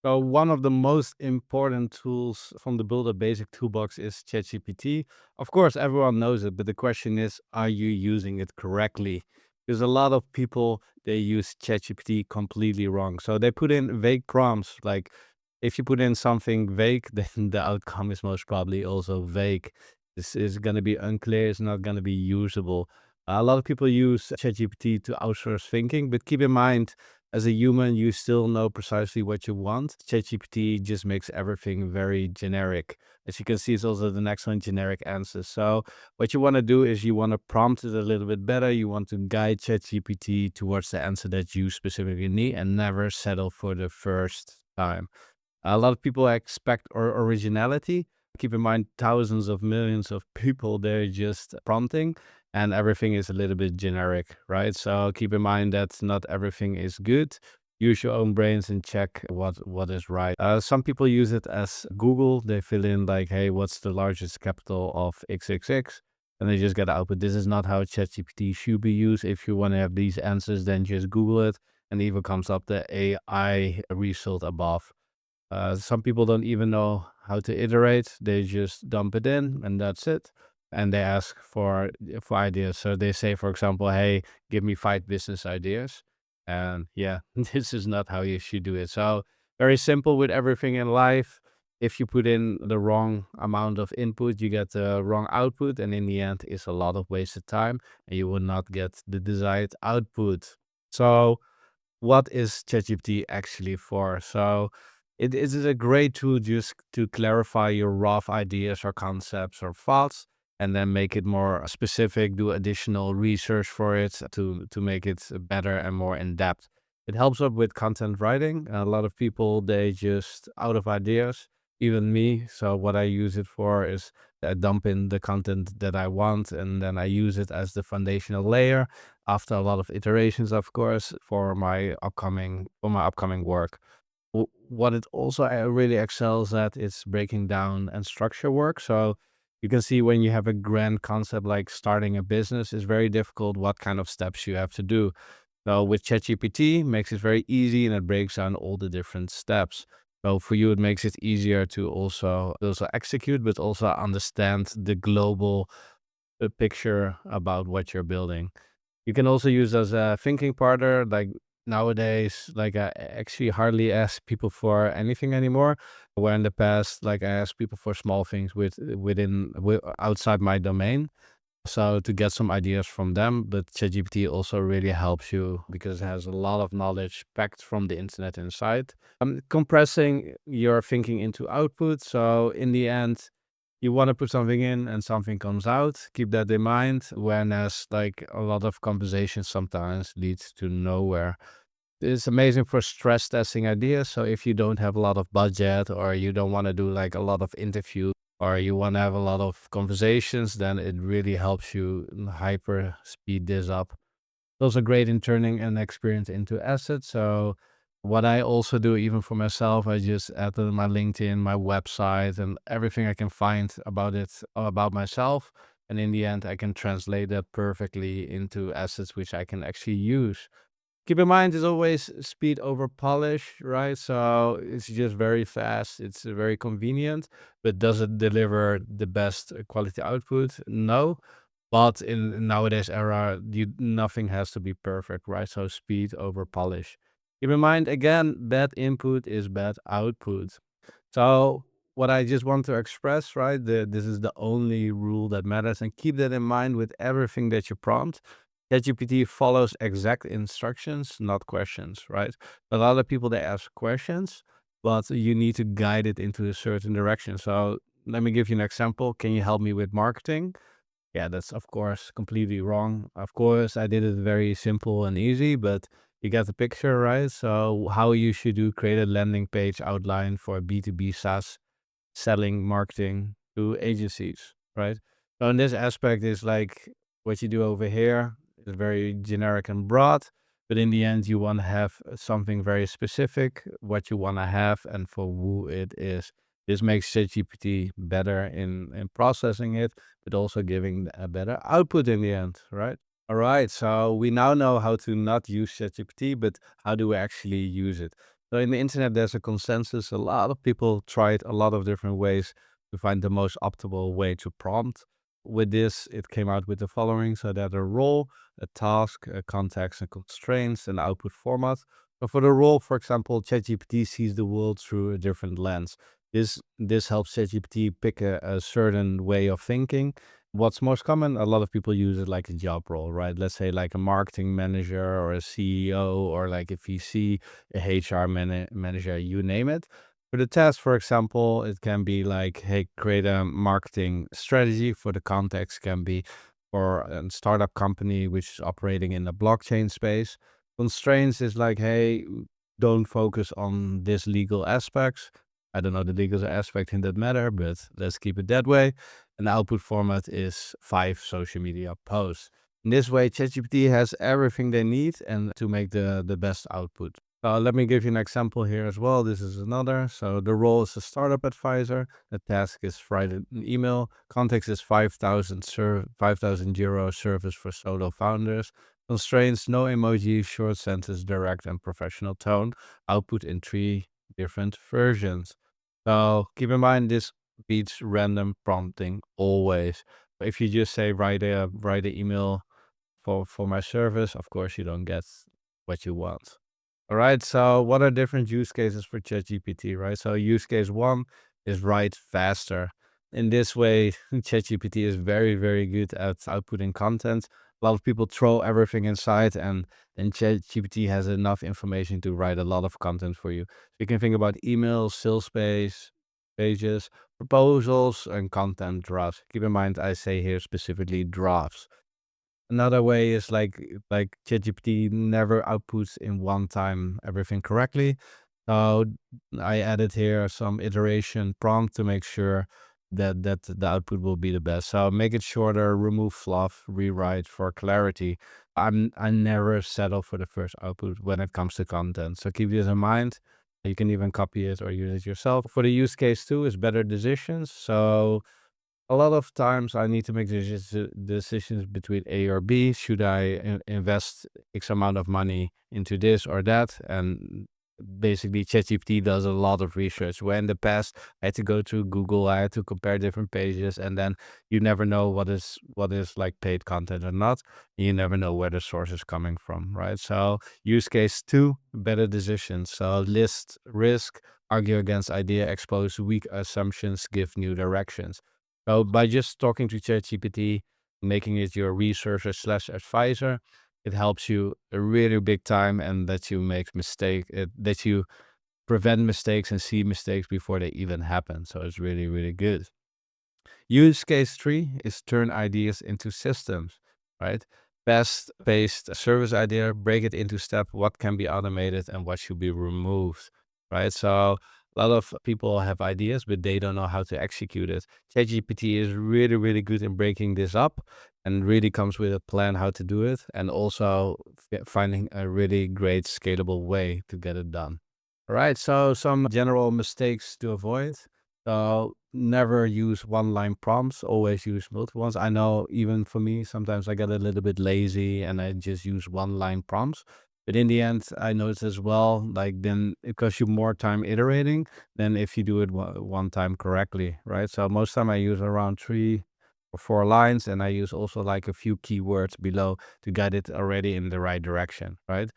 So one of the most important tools from the Build a Basic toolbox is ChatGPT. Of course, everyone knows it, but the question is, are you using it correctly? Because a lot of people they use ChatGPT completely wrong. So they put in vague prompts. Like if you put in something vague, then the outcome is most probably also vague. This is going to be unclear. It's not going to be usable. A lot of people use ChatGPT to outsource thinking, but keep in mind as a human, you still know precisely what you want. ChatGPT just makes everything very generic. As you can see, it's also the next one generic answers. So what you want to do is you want to prompt it a little bit better. You want to guide ChatGPT towards the answer that you specifically need and never settle for the first time. A lot of people expect originality. Keep in mind, thousands of millions of people, they're just prompting and everything is a little bit generic, right? So keep in mind that not everything is good. Use your own brains and check what is right. Some people use it as Google. They fill in like, hey, what's the largest capital of XXX? And they just get output. This is not how ChatGPT should be used. If you want to have these answers, then just Google it and even comes up the AI result above. Some people don't even know how to iterate. They just dump it in and that's it. And they ask for ideas. So they say, for example, hey, give me 5 business ideas. And yeah, this is not how you should do it. So very simple with everything in life. If you put in the wrong amount of input, you get the wrong output. And in the end, it's a lot of wasted time and you will not get the desired output. So what is ChatGPT actually for? So it is a great tool just to clarify your rough ideas or concepts or thoughts and then make it more specific, do additional research for it to make it better and more in depth. It helps up with content writing. A lot of people they just out of ideas, even me. So what I use it for is I dump in the content that I want and then I use it as the foundational layer after a lot of iterations, of course, for my upcoming work. What it also really excels at is breaking down and structure work. So you can see when you have a grand concept like starting a business, it's very difficult what kind of steps you have to do. So with ChatGPT, makes it very easy and it breaks down all the different steps. So for you, it makes it easier to also execute, but also understand the global picture about what you're building. You can also use as a thinking partner. Like nowadays, like I actually hardly ask people for anything anymore. Where in the past, like I asked people for small things outside my domain. So to get some ideas from them, but ChatGPT also really helps you because it has a lot of knowledge packed from the internet inside. Compressing your thinking into output. So in the end, you want to put something in and something comes out. Keep that in mind. Whereas like a lot of conversations sometimes leads to nowhere. It's amazing for stress testing ideas. So if you don't have a lot of budget or you don't want to do like a lot of interview or you want to have a lot of conversations, then it really helps you hyper speed this up. It's also great in turning an experience into assets. So what I also do, even for myself, I just add to my LinkedIn, my website, and everything I can find about it, about myself. And in the end, I can translate that perfectly into assets which I can actually use. Keep in mind, it's always speed over polish, right? So it's just very fast. It's very convenient, but does it deliver the best quality output? No. But in nowadays era, nothing has to be perfect, right? So speed over polish. Keep in mind, again, bad input is bad output. So what I just want to express, right? This is the only rule that matters, and keep that in mind with everything that you prompt. ChatGPT follows exact instructions, not questions, right? A lot of people they ask questions, but you need to guide it into a certain direction. So let me give you an example. Can you help me with marketing? Yeah, that's of course completely wrong. Of course, I did it very simple and easy, but you get the picture, right? So how you should do create a landing page outline for a B2B SaaS selling marketing to agencies, right? So in this aspect is like what you do over here is very generic and broad, but in the end you want to have something very specific, what you want to have and for who it is. This makes ChatGPT better in processing it, but also giving a better output in the end, right? All right, so we now know how to not use ChatGPT, but how do we actually use it? So in the internet, there's a consensus. A lot of people tried a lot of different ways to find the most optimal way to prompt. With this, it came out with the following. So that a role, a task, a context and constraints, and output format. So for the role, for example, ChatGPT sees the world through a different lens. This helps ChatGPT pick a certain way of thinking. What's most common? A lot of people use it like a job role, right? Let's say like a marketing manager or a CEO or like a VC, a HR manager, you name it. For the task, for example, it can be like, hey, create a marketing strategy. For the context, can be for a startup company which is operating in the blockchain space. Constraints is like, hey, don't focus on this legal aspects. I don't know the legal aspect in that matter, but let's keep it that way. And the output format is 5 social media posts. In this way, ChatGPT has everything they need and to make the best output. Let me give you an example here as well. This is another. So the role is a startup advisor. The task is write an email. Context is 5,000 euro service for solo founders. Constraints, no emoji, short sentence, direct and professional tone. Output in 3 different versions. So keep in mind this beats random prompting always. If you just say write a email for my service, of course you don't get what you want. All right. So what are different use cases for ChatGPT, right? So use case one is write faster. In this way, ChatGPT is very, very good at outputting content. A lot of people throw everything inside and then ChatGPT has enough information to write a lot of content for you. So you can think about emails, sales pages, proposals, and content drafts. Keep in mind, I say here specifically drafts. Another way is like ChatGPT never outputs in one time everything correctly. So I added here some iteration prompt to make sure that the output will be the best. So make it shorter, remove fluff, rewrite for clarity. I never settle for the first output when it comes to content. So keep this in mind. You can even copy it or use it yourself. For the use case two is better decisions. So a lot of times I need to make decisions between A or B. Should I invest X amount of money into this or that? And basically, ChatGPT does a lot of research. Where in the past I had to go to Google, I had to compare different pages, and then you never know what is like paid content or not. You never know where the source is coming from, right? So use case two, better decisions. So list risk, argue against idea, expose weak assumptions, give new directions. So by just talking to ChatGPT, making it your researcher slash advisor, it helps you a really big time and that you make that you prevent mistakes and see mistakes before they even happen. So it's really, really good. Use case three is turn ideas into systems, right? Fast paced service idea, break it into step, what can be automated and what should be removed, right? So a lot of people have ideas, but they don't know how to execute it. ChatGPT is really, really good in breaking this up and really comes with a plan how to do it and also finding a really great scalable way to get it done. All right, so some general mistakes to avoid. So never use one line prompts, always use multiple ones. I know even for me, sometimes I get a little bit lazy and I just use one line prompts. But in the end, I notice as well, like then it costs you more time iterating than if you do it one time correctly, right? So most time I use around 3 or 4 lines and I use also like a few keywords below to guide it already in the right direction, right?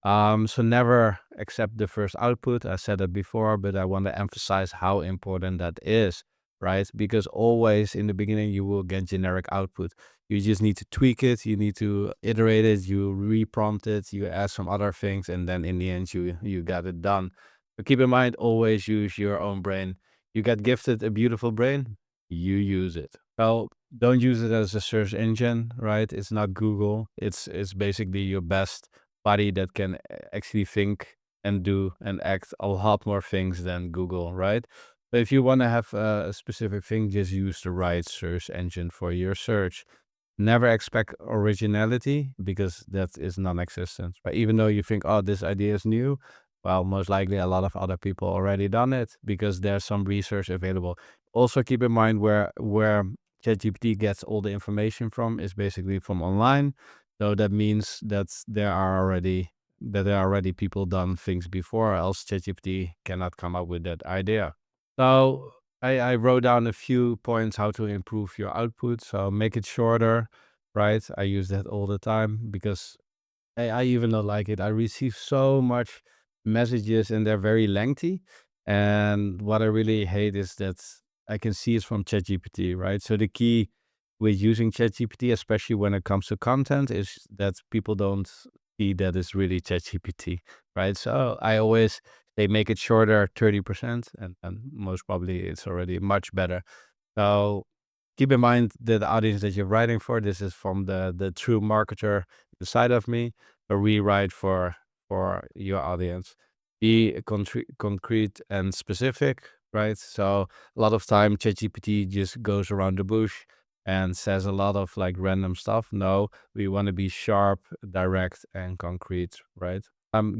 So never accept the first output. I said that before, but I want to emphasize how important that is, right? Because always in the beginning, you will get generic output. You just need to tweak it. You need to iterate it. You reprompt it. You add some other things, and then in the end, you got it done. But keep in mind, always use your own brain. You got gifted a beautiful brain, you use it. Well, don't use it as a search engine, right? It's not Google. It's basically your best body that can actually think and do and act a lot more things than Google, right? But if you want to have a specific thing, just use the right search engine for your search. Never expect originality because that is non-existent. But even though you think, oh, this idea is new, well, most likely a lot of other people already done it because there's some research available. Also keep in mind where ChatGPT gets all the information from is basically from online. So that means that there are already that there are already people done things before, else ChatGPT cannot come up with that idea. So I wrote down a few points how to improve your output. So make it shorter, right? I use that all the time because I even don't like it. I receive so much messages and they're very lengthy. And what I really hate is that I can see it from ChatGPT, right? So the key with using ChatGPT, especially when it comes to content, is that people don't see that it's really ChatGPT, right? So I always they make it shorter 30%, and most probably it's already much better. So keep in mind that the audience that you're writing for, this is from the true marketer side of me, a rewrite for your audience. Be concrete and specific, right? So a lot of time ChatGPT just goes around the bush and says a lot of like random stuff. No, we want to be sharp, direct, and concrete, right?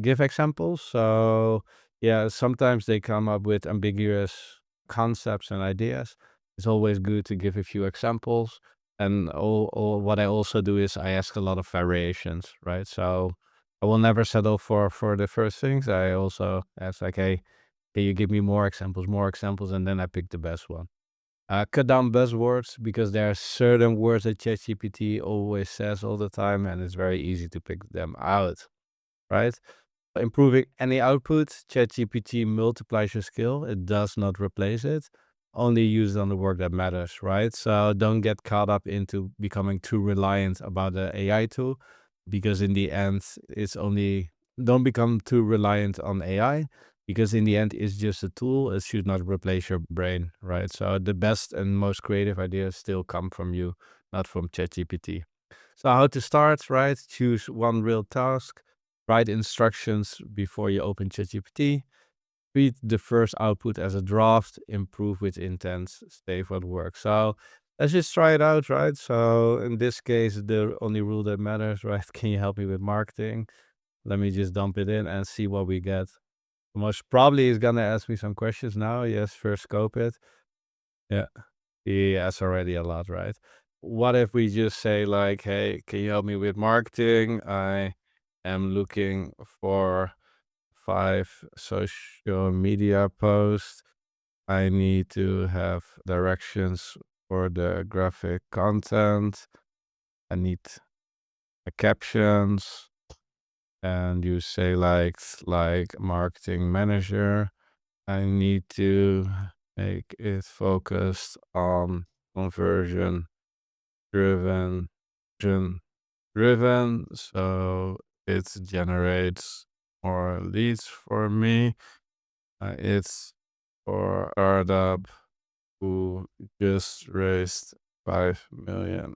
Give examples. So yeah, sometimes they come up with ambiguous concepts and ideas. It's always good to give a few examples. And all what I also do is I ask a lot of variations, right? So I will never settle for the first things. I also ask like, hey, can you give me more examples, and then I pick the best one. Cut down buzzwords because there are certain words that ChatGPT always says all the time, and it's very easy to pick them out, right? Improving any output, ChatGPT multiplies your skill. It does not replace it. Only use it on the work that matters, right? So don't get caught up into becoming too reliant about the AI tool, because in the end, it's only don't become too reliant on AI, because in the end, it's just a tool. It should not replace your brain, right? So the best and most creative ideas still come from you, not from ChatGPT. So how to start, right? Choose one real task, write instructions before you open ChatGPT, treat the first output as a draft, improve with intent, save what works. So let's just try it out, right? So in this case, the only rule that matters, right? Can you help me with marketing? Let me just dump it in and see what we get. Most probably is gonna ask me some questions now. Yes, first scope it. Yeah. Yeah, that's already a lot, right? What if we just say like, hey, can you help me with marketing? I am looking for 5 social media posts. I need to have directions for the graphic content. I need captions. And you say like marketing manager. I need to make it focused on conversion driven driven driven, so it generates more leads for me. It's for startup who just raised $5 million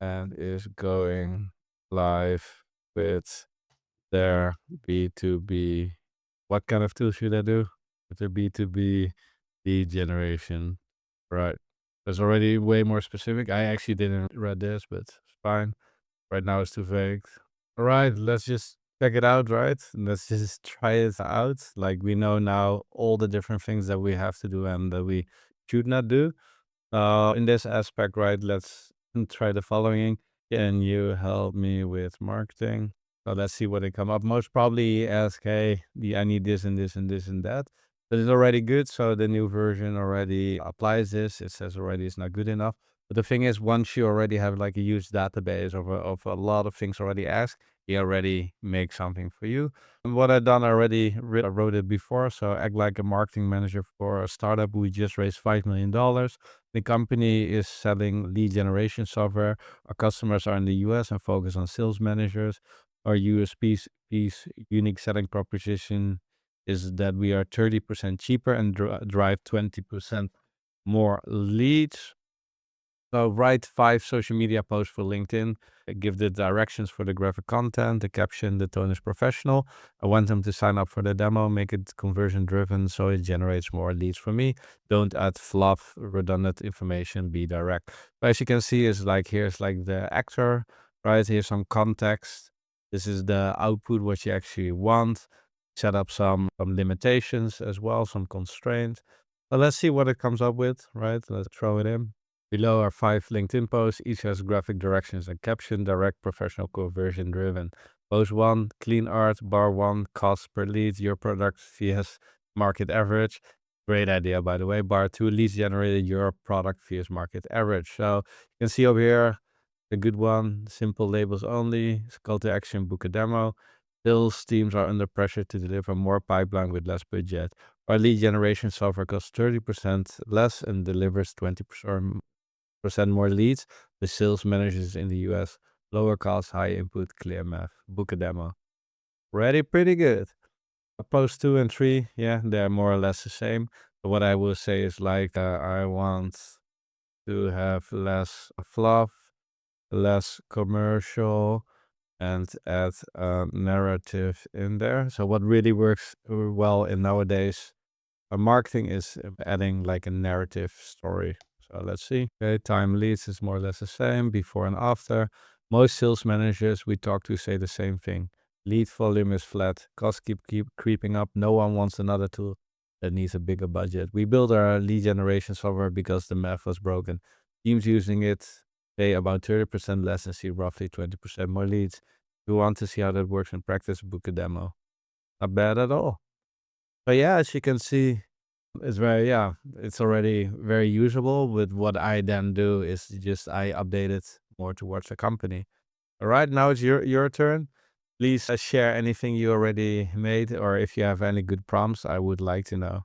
and is going live with their B2B. What kind of tool should I do with their B2B lead generation? Right. That's already way more specific. I actually didn't read this, but it's fine. Right now it's too vague. All right, let's just check it out, right? Let's just try it out. Like we know now all the different things that we have to do and that we should not do. In this aspect, right, let's try the following. Can you help me with marketing? So let's see what they come up. Most probably ask, hey, I need this and this and this and that. But it's already good. So the new version already applies this. It says already it's not good enough. But the thing is, once you already have like a huge database of a lot of things already asked, he already makes something for you. And what I've done already, I wrote it before. So act like a marketing manager for a startup. We just raised $5 million. The company is selling lead generation software. Our customers are in the US and focus on sales managers. Our USP's unique selling proposition is that we are 30% cheaper and drive 20% more leads. So write 5 social media posts for LinkedIn. Give the directions for the graphic content, the caption, the tone is professional. I want them to sign up for the demo, make it conversion driven so it generates more leads for me. Don't add fluff, redundant information, be direct. But as you can see, is like here's like the actor, right? Here's some context. This is the output, what you actually want. Set up some limitations as well, some constraints. But let's see what it comes up with, right? Let's throw it in. Below are 5 LinkedIn posts. Each has graphic directions and caption, direct, professional, conversion driven. Post 1, clean art, bar 1, cost per lead, your product vs market average. Great idea, by the way. Bar 2, leads generated, your product vs market average. So you can see over here, a good one, simple labels only, call to action, book a demo. Sales teams are under pressure to deliver more pipeline with less budget. Our lead generation software costs 30% less and delivers 20% more leads. The sales managers in the US, lower cost, high input, clear math. Book a demo. Ready, pretty good. Post 2 and 3, yeah, they're more or less the same. But what I will say is like, I want to have less fluff, less commercial, and add a narrative in there. So what really works well in nowadays marketing is adding like a narrative story. So let's see. Okay, time leads is more or less the same before and after. Most sales managers we talk to say the same thing. Lead volume is flat. Costs keep creeping up. No one wants another tool that needs a bigger budget. We built our lead generation software because the math was broken. Teams using it pay about 30% less and see roughly 20% more leads. If you want to see how that works in practice, book a demo. Not bad at all. But yeah, as you can see, it's very, yeah, it's already very usable. But what I then do is just I update it more towards the company. All right, now it's your turn. Please share anything you already made, or if you have any good prompts, I would like to know.